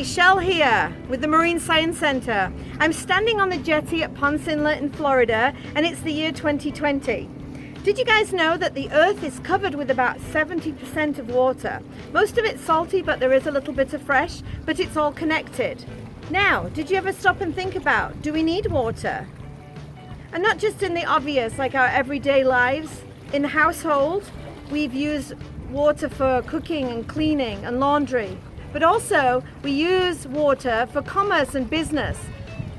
Hey, Shell here with the Marine Science Center. I'm standing on the jetty at Ponce Inlet in Florida, and it's the year 2020. Did you guys know that the Earth is covered with about 70% of water? Most of it's salty, but there is a little bit of fresh, but it's all connected. Now, did you ever stop and think about, do we need water? And not just in the obvious, like our everyday lives. In the household, we've used water for cooking and cleaning and laundry. But also, we use water for commerce and business.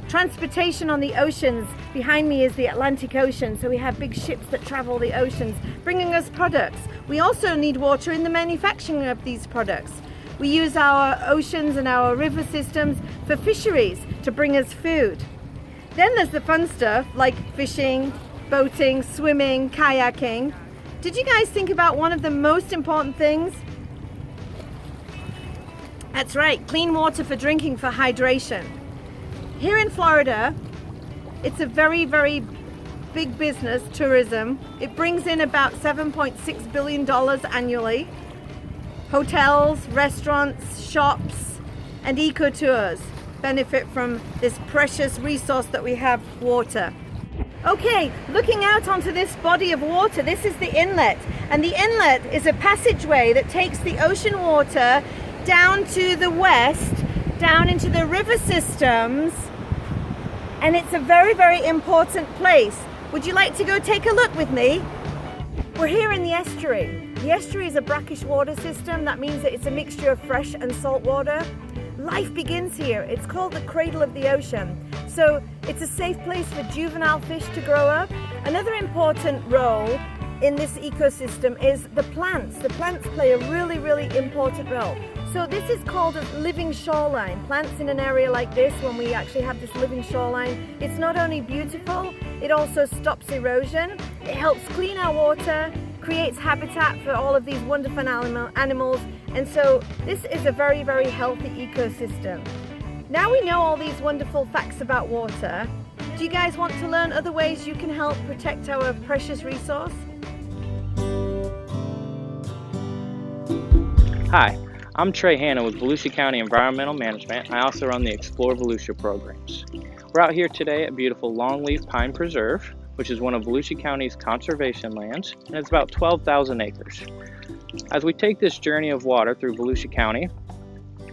Transportation on the oceans. Behind me is the Atlantic Ocean, so we have big ships that travel the oceans, bringing us products. We also need water in the manufacturing of these products. We use our oceans and our river systems for fisheries to bring us food. Then there's the fun stuff like fishing, boating, swimming, kayaking. Did you guys think about one of the most important things? That's right, clean water for drinking, for hydration. Here in Florida, it's a very, very big business, tourism. It brings in about $7.6 billion annually. Hotels, restaurants, shops, and eco-tours benefit from this precious resource that we have, water. Okay, looking out onto this body of water, this is the inlet. And the inlet is a passageway that takes the ocean water down to the west, down into the river systems, and it's a very, very important place. Would you like to go take a look with me? We're here in the estuary. The estuary is a brackish water system. That means that it's a mixture of fresh and salt water. Life begins here. It's called the cradle of the ocean. So it's a safe place for juvenile fish to grow up. Another important role in this ecosystem is the plants. The plants play a really, really important role. So this is called a living shoreline. Plants in an area like this, when we actually have this living shoreline, it's not only beautiful, it also stops erosion, it helps clean our water, creates habitat for all of these wonderful animals, and so this is a very, very healthy ecosystem. Now we know all these wonderful facts about water. Do you guys want to learn other ways you can help protect our precious resource? Hi, I'm Trey Hanna with Volusia County Environmental Management. I also run the Explore Volusia programs. We're out here today at beautiful Longleaf Pine Preserve, which is one of Volusia County's conservation lands, and it's about 12,000 acres. As we take this journey of water through Volusia County,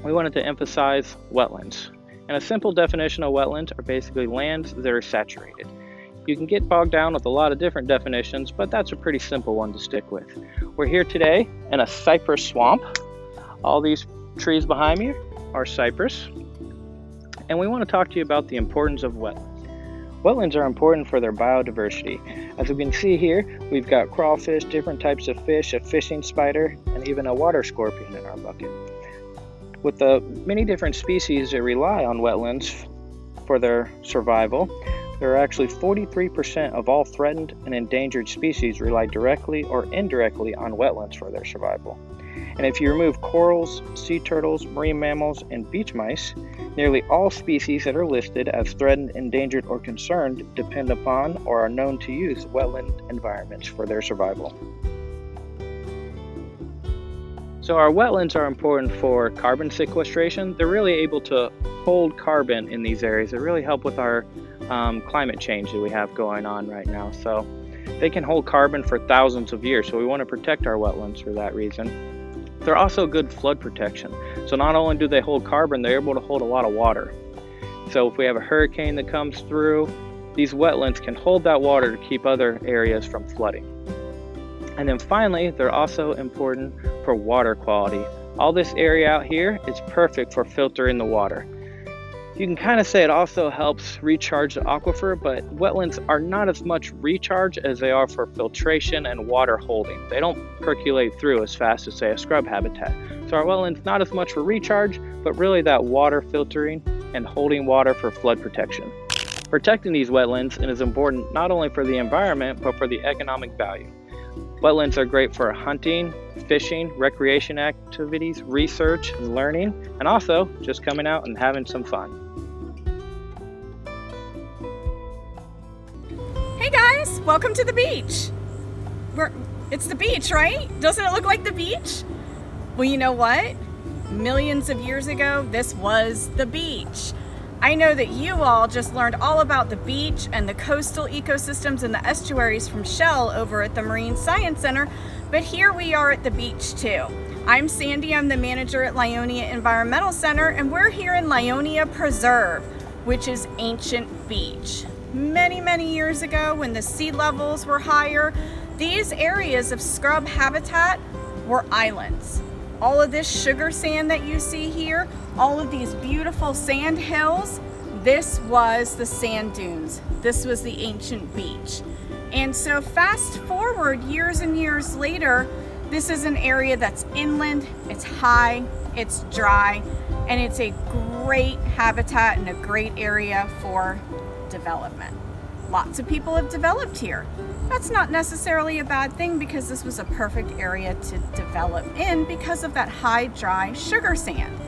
we wanted to emphasize wetlands. And a simple definition of wetlands are basically lands that are saturated. You can get bogged down with a lot of different definitions, but that's a pretty simple one to stick with. We're here today in a cypress swamp. All these trees behind me are cypress, and we want to talk to you about the importance of wetlands. Wetlands are important for their biodiversity. As we can see here, we've got crawfish, different types of fish, a fishing spider, and even a water scorpion in our bucket. With the many different species that rely on wetlands for their survival, there are actually 43% of all threatened and endangered species rely directly or indirectly on wetlands for their survival. And if you remove corals, sea turtles, marine mammals, and beach mice, nearly all species that are listed as threatened, endangered, or concerned depend upon or are known to use wetland environments for their survival. So our wetlands are important for carbon sequestration. They're really able to hold carbon in these areas. They really help with our climate change that we have going on right now. So they can hold carbon for thousands of years, so we want to protect our wetlands for that reason. They're also good flood protection. So not only do they hold carbon, they're able to hold a lot of water. So if we have a hurricane that comes through, these wetlands can hold that water to keep other areas from flooding. And then finally, they're also important for water quality. All this area out here is perfect for filtering the water. You can kind of say it also helps recharge the aquifer, but wetlands are not as much recharge as they are for filtration and water holding. They don't percolate through as fast as, say, a scrub habitat. So our wetlands not as much for recharge, but really that water filtering and holding water for flood protection. Protecting these wetlands is important not only for the environment, but for the economic value. Wetlands are great for hunting, fishing, recreation activities, research, and learning, and also just coming out and having some fun. Hey guys, welcome to the beach. It's the beach, right? Doesn't it look like the beach? Well, you know what? Millions of years ago, this was the beach. I know that you all just learned all about the beach and the coastal ecosystems and the estuaries from Shell over at the Marine Science Center, but here we are at the beach too. I'm Sandy, I'm the manager at Lyonia Environmental Center, and we're here in Lyonia Preserve, which is ancient beach. Many years ago, when the sea levels were higher, these areas of scrub habitat were islands. All of this sugar sand that you see here, all of these beautiful sand hills, this was the sand dunes. This was the ancient beach. And so fast forward years and years later, this is an area that's inland, it's high, it's dry, and it's a great habitat and a great area for development. Lots of people have developed here. That's not necessarily a bad thing because this was a perfect area to develop in because of that high, dry sugar sand.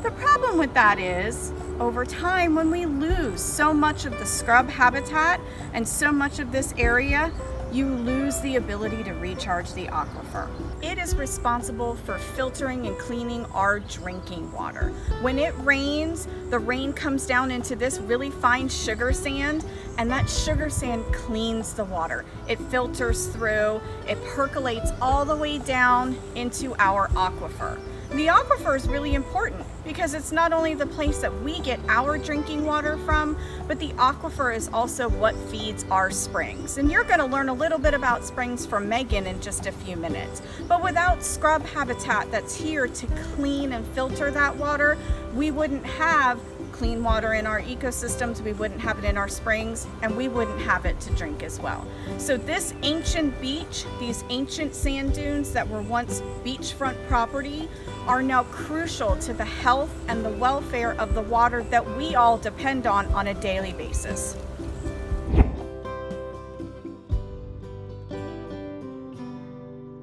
The problem with that is, over time, when we lose so much of the scrub habitat and so much of this area, you lose the ability to recharge the aquifer. It is responsible for filtering and cleaning our drinking water. When it rains, the rain comes down into this really fine sugar sand, and that sugar sand cleans the water. It filters through, it percolates all the way down into our aquifer. The aquifer is really important because it's not only the place that we get our drinking water from, but the aquifer is also what feeds our springs. And you're going to learn a little bit about springs from Megan in just a few minutes. But without scrub habitat that's here to clean and filter that water, we wouldn't have clean water in our ecosystems, we wouldn't have it in our springs, and we wouldn't have it to drink as well. So this ancient beach, these ancient sand dunes that were once beachfront property, are now crucial to the health and the welfare of the water that we all depend on a daily basis.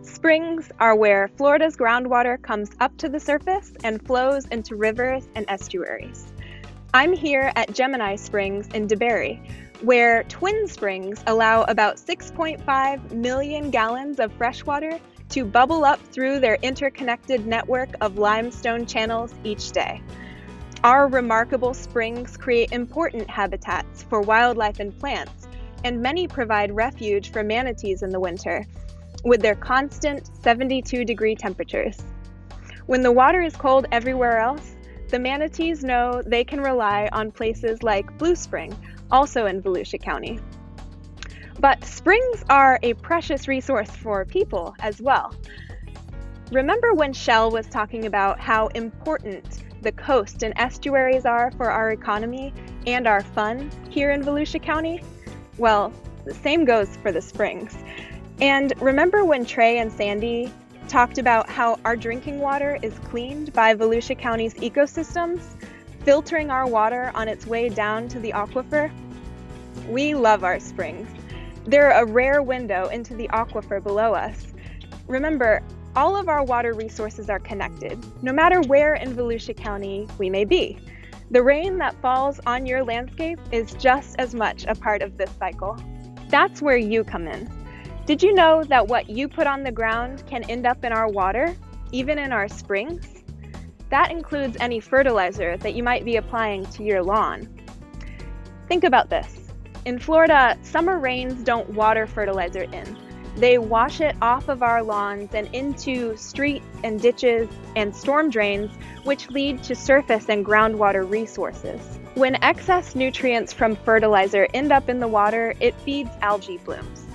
Springs are where Florida's groundwater comes up to the surface and flows into rivers and estuaries. I'm here at Gemini Springs in DeBary, where twin springs allow about 6.5 million gallons of fresh water to bubble up through their interconnected network of limestone channels each day. Our remarkable springs create important habitats for wildlife and plants, and many provide refuge for manatees in the winter, with their constant 72-degree temperatures. When the water is cold everywhere else, the manatees know they can rely on places like Blue Spring, also in Volusia County. But springs are a precious resource for people as well. Remember when Shell was talking about how important the coast and estuaries are for our economy and our fun here in Volusia County? Well, the same goes for the springs. And remember when Trey and Sandy talked about how our drinking water is cleaned by Volusia County's ecosystems, filtering our water on its way down to the aquifer? We love our springs. They're a rare window into the aquifer below us. Remember, all of our water resources are connected, no matter where in Volusia County we may be. The rain that falls on your landscape is just as much a part of this cycle. That's where you come in. Did you know that what you put on the ground can end up in our water, even in our springs? That includes any fertilizer that you might be applying to your lawn. Think about this. In Florida, summer rains don't water fertilizer in. They wash it off of our lawns and into streets and ditches and storm drains, which lead to surface and groundwater resources. When excess nutrients from fertilizer end up in the water, it feeds algae blooms.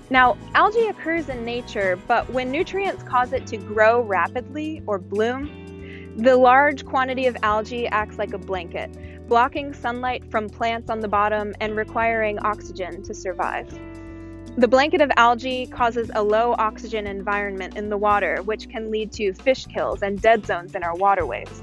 Now, algae occurs in nature, but when nutrients cause it to grow rapidly or bloom, the large quantity of algae acts like a blanket, blocking sunlight from plants on the bottom and requiring oxygen to survive. The blanket of algae causes a low oxygen environment in the water, which can lead to fish kills and dead zones in our waterways.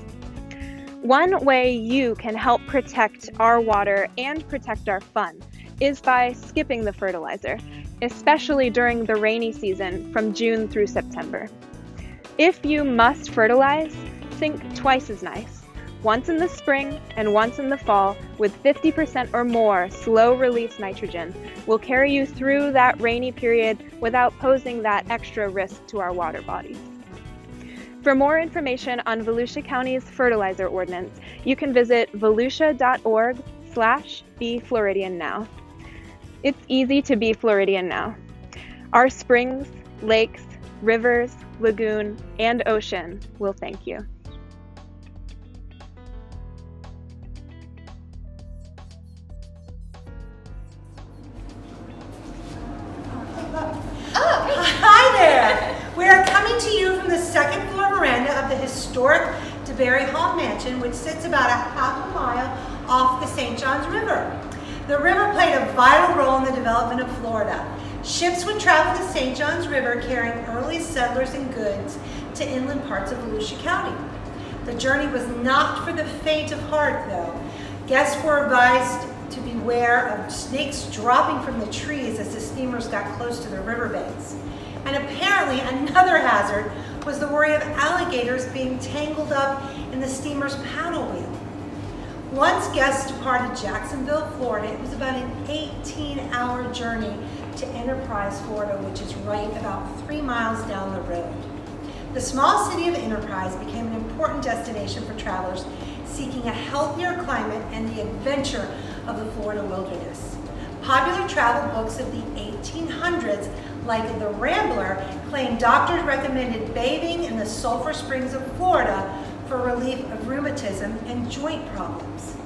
One way you can help protect our water and protect our fun is by skipping the fertilizer, especially during the rainy season from June through September. If you must fertilize, think twice as nice. Once in the spring and once in the fall, with 50% or more slow-release nitrogen, will carry you through that rainy period without posing that extra risk to our water bodies. For more information on Volusia County's fertilizer ordinance, you can visit volusia.org/BeFloridianNow. It's easy to be Floridian now. Our springs, lakes, rivers, lagoon, and ocean will thank you. Hi there! We are coming to you from the second floor veranda of the historic DeBerry Hall Mansion, which sits about a half a mile off the St. Johns River. The river played a vital role in the development of Florida. Ships would travel the St. Johns River carrying early settlers and goods to inland parts of Volusia County. The journey was not for the faint of heart, though. Guests were advised to beware of snakes dropping from the trees as the steamers got close to the riverbanks. And apparently another hazard was the worry of alligators being tangled up in the steamer's paddle wheel. Once guests departed Jacksonville, Florida, it was about an 18-hour journey to Enterprise, Florida, which is right about 3 miles down the road. The small city of Enterprise became an important destination for travelers seeking a healthier climate and the adventure of the Florida wilderness. Popular travel books of the 1800s, like The Rambler, claimed doctors recommended bathing in the sulfur springs of Florida for relief of rheumatism and joint problems.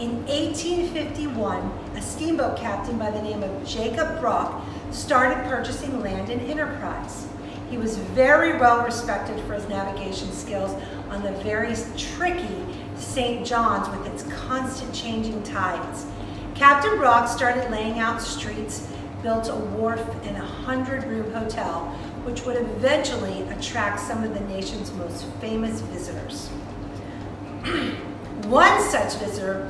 In 1851, a steamboat captain by the name of Jacob Brock started purchasing land in Enterprise. He was very well respected for his navigation skills on the very tricky St. John's with its constant changing tides. Captain Brock started laying out streets, built a wharf and a 100-room hotel, which would eventually attract some of the nation's most famous visitors. One such visitor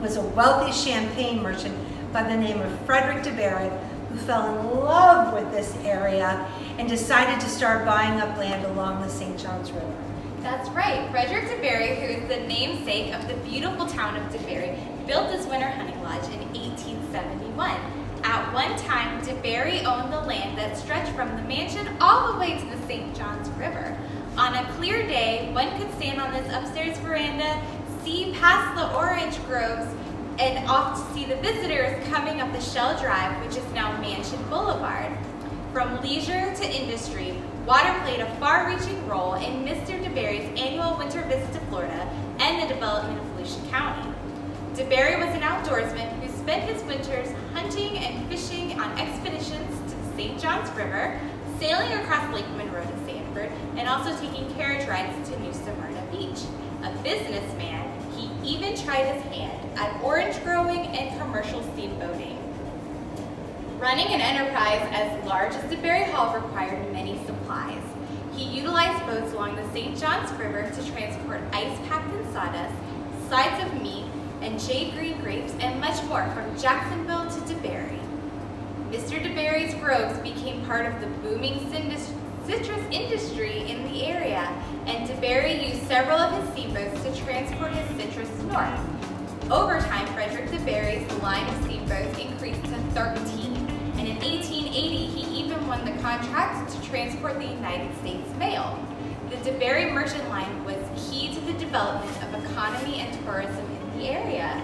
was a wealthy champagne merchant by the name of Frederick DeBerry, who fell in love with this area and decided to start buying up land along the St. Johns River. That's right. Frederick DeBerry, who is the namesake of the beautiful town of DeBerry, built this winter hunting lodge in 1871. At one time, DeBerry owned the land that stretched from the mansion all the way to the St. Johns River. On a clear day, one could stand on this upstairs veranda, see past the orange groves, and off to see the visitors coming up the Shell Drive, which is now Mansion Boulevard. From leisure to industry, water played a far-reaching role in Mr. DeBerry's annual winter visit to Florida and the development of Volusia County. DeBerry was an outdoorsman who spent his winters hunting and fishing on expeditions to the St. Johns River, sailing across Lake Monroe to Sanford, and also taking carriage rides to New Smyrna Beach. A businessman, he even tried his hand at orange growing and commercial steamboating. Running an enterprise as large as DeBerry Hall required many supplies. He utilized boats along the St. Johns River to transport ice packed in sawdust, sides of meat, and jade green grapes, and much more from Jacksonville to DeBerry. Mr. DeBerry's groves became part of the booming citrus industry in the area, and DeBerry used several of his steamboats to transport his citrus north. Over time, Frederick DeBerry's line of steamboats increased to 13, and in 1880, he even won the contract to transport the United States mail. The DeBerry merchant line was key to the development of economy and tourism in the area.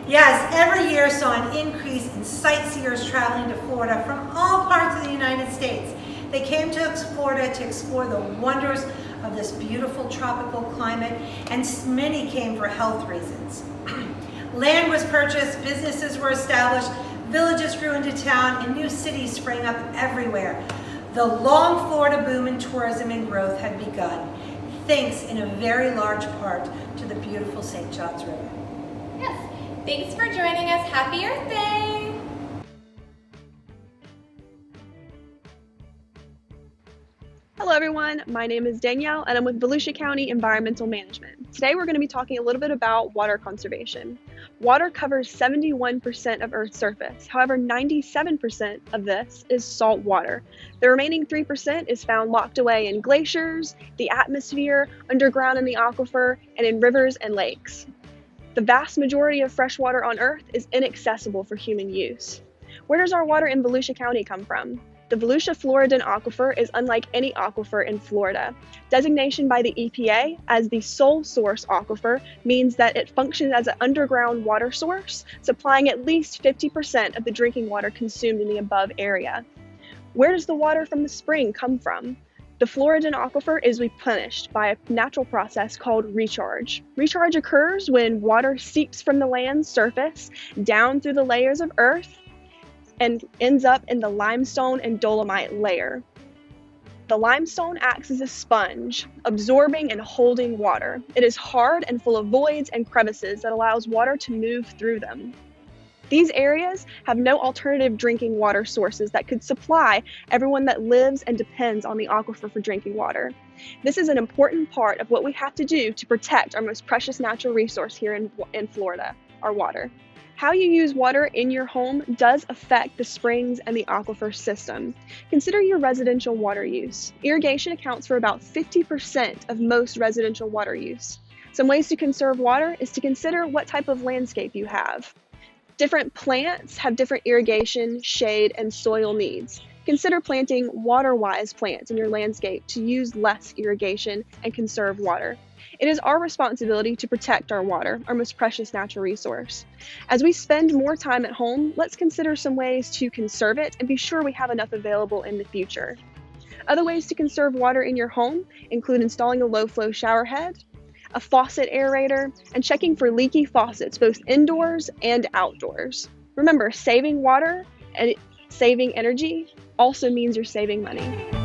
Yes, every year saw an increase in sightseers traveling to Florida from all parts of the United States. They came to Florida to explore the wonders of this beautiful tropical climate, and many came for health reasons. Land was purchased, businesses were established, villages grew into town, and new cities sprang up everywhere. The long Florida boom in tourism and growth had begun, thanks in a very large part to the beautiful St. Johns River. Yes, thanks for joining us. Happy Earth Day! Hello everyone, my name is Danielle and I'm with Volusia County Environmental Management. Today we're going to be talking a little bit about water conservation. Water covers 71% of Earth's surface. However, 97% of this is salt water. The remaining 3% is found locked away in glaciers, the atmosphere, underground in the aquifer, and in rivers and lakes. The vast majority of fresh water on Earth is inaccessible for human use. Where does our water in Volusia County come from? The Volusia Floridan Aquifer is unlike any aquifer in Florida. Designation by the EPA as the sole source aquifer means that it functions as an underground water source, supplying at least 50% of the drinking water consumed in the above area. Where does the water from the spring come from? The Floridan aquifer is replenished by a natural process called recharge. Recharge occurs when water seeps from the land's surface down through the layers of earth and ends up in the limestone and dolomite layer. The limestone acts as a sponge, absorbing and holding water. It is hard and full of voids and crevices that allows water to move through them. These areas have no alternative drinking water sources that could supply everyone that lives and depends on the aquifer for drinking water. This is an important part of what we have to do to protect our most precious natural resource here in Florida, our water. How you use water in your home does affect the springs and the aquifer system. Consider your residential water use. Irrigation accounts for about 50% of most residential water use. Some ways to conserve water is to consider what type of landscape you have. Different plants have different irrigation, shade, and soil needs. Consider planting water-wise plants in your landscape to use less irrigation and conserve water. It is our responsibility to protect our water, our most precious natural resource. As we spend more time at home, let's consider some ways to conserve it and be sure we have enough available in the future. Other ways to conserve water in your home include installing a low-flow shower head, a faucet aerator, and checking for leaky faucets both indoors and outdoors. Remember, saving water and saving energy also means you're saving money.